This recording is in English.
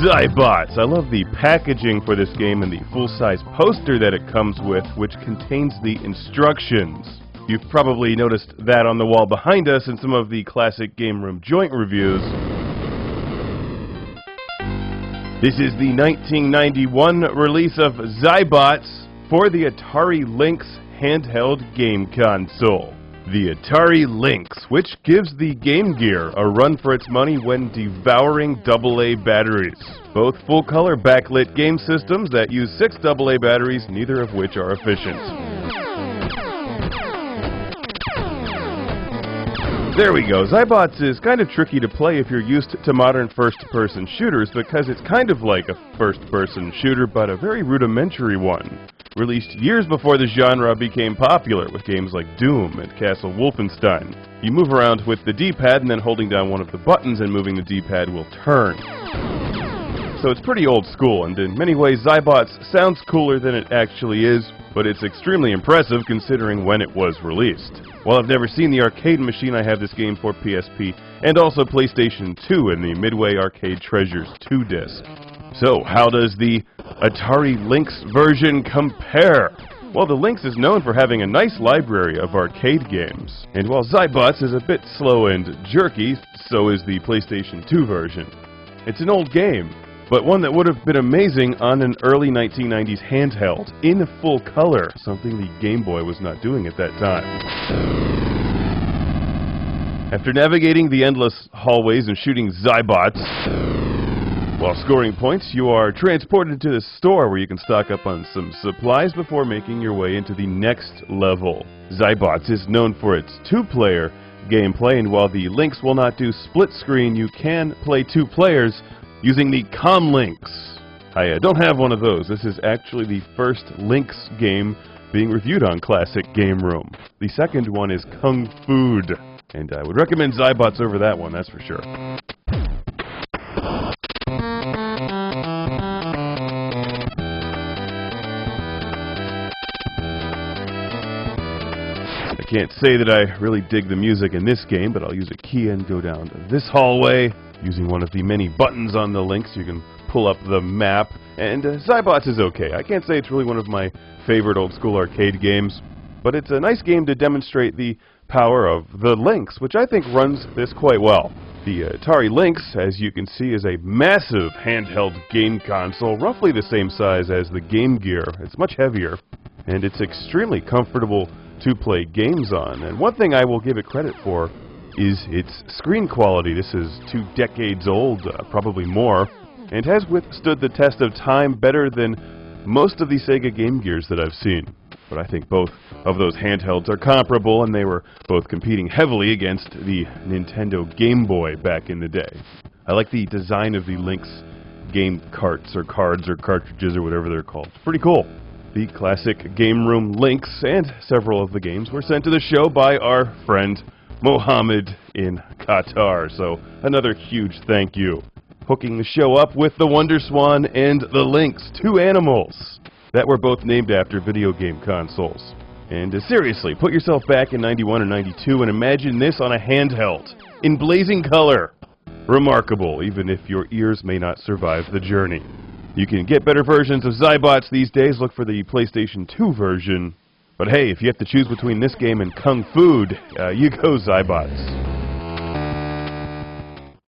XYBOTS. I love the packaging for this game and the full-size poster that it comes with, which contains the instructions. You've probably noticed that on the wall behind us in some of the classic Game Room joint reviews. This is the 1991 release of XYBOTS for the Atari Lynx handheld game console. The Atari Lynx, which gives the Game Gear a run for its money when devouring AA batteries. Both full-color backlit game systems that use 6 AA batteries, neither of which are efficient. There we go. XYBOTS is kind of tricky to play if you're used to modern first-person shooters because it's kind of like a first-person shooter, but a very rudimentary one. Released years before the genre became popular with games like Doom and Castle Wolfenstein. You move around with the D-pad and then holding down one of the buttons and moving the D-pad will turn. So it's pretty old school, and in many ways XYBOTS sounds cooler than it actually is, but it's extremely impressive considering when it was released. While I've never seen the arcade machine, I have this game for PSP and also PlayStation 2 in the Midway Arcade Treasures 2 disc. So, how does the Atari Lynx version compare? Well, the Lynx is known for having a nice library of arcade games. And while XYBOTS is a bit slow and jerky, so is the PlayStation 2 version. It's an old game, but one that would have been amazing on an early 1990s handheld, in full color, something the Game Boy was not doing at that time. After navigating the endless hallways and shooting XYBOTS, while scoring points, you are transported to the store where you can stock up on some supplies before making your way into the next level. XYBOTS is known for its 2-player gameplay, and while the Lynx will not do split screen, you can play 2 players using the Comlynx. I don't have one of those. This is actually the first Lynx game being reviewed on Classic Game Room. The second one is Kung Food, and I would recommend XYBOTS over that one, that's for sure. I can't say that I really dig the music in this game, but I'll use a key and go down this hallway. Using one of the many buttons on the Lynx, you can pull up the map, and XYBOTS is okay. I can't say it's really one of my favorite old-school arcade games, but it's a nice game to demonstrate the power of the Lynx, which I think runs this quite well. The Atari Lynx, as you can see, is a massive handheld game console, roughly the same size as the Game Gear. It's much heavier, and it's extremely comfortable to play games on. And one thing I will give it credit for is its screen quality. This is 2 decades old, probably more, and has withstood the test of time better than most of the Sega Game Gears that I've seen. But I think both of those handhelds are comparable, and they were both competing heavily against the Nintendo Game Boy back in the day. I like the design of the Lynx game carts or cards or cartridges or whatever they're called. It's pretty cool. The classic Game Room Lynx and several of the games were sent to the show by our friend Mohammed in Qatar, so another huge thank you. Hooking the show up with the Wonder Swan and the Lynx, 2 animals that were both named after video game consoles. And seriously, put yourself back in 91 or 92 and imagine this on a handheld, in blazing color. Remarkable, even if your ears may not survive the journey. You can get better versions of XYBOTS these days. Look for the PlayStation 2 version. But hey, if you have to choose between this game and Kung Food, you go XYBOTS.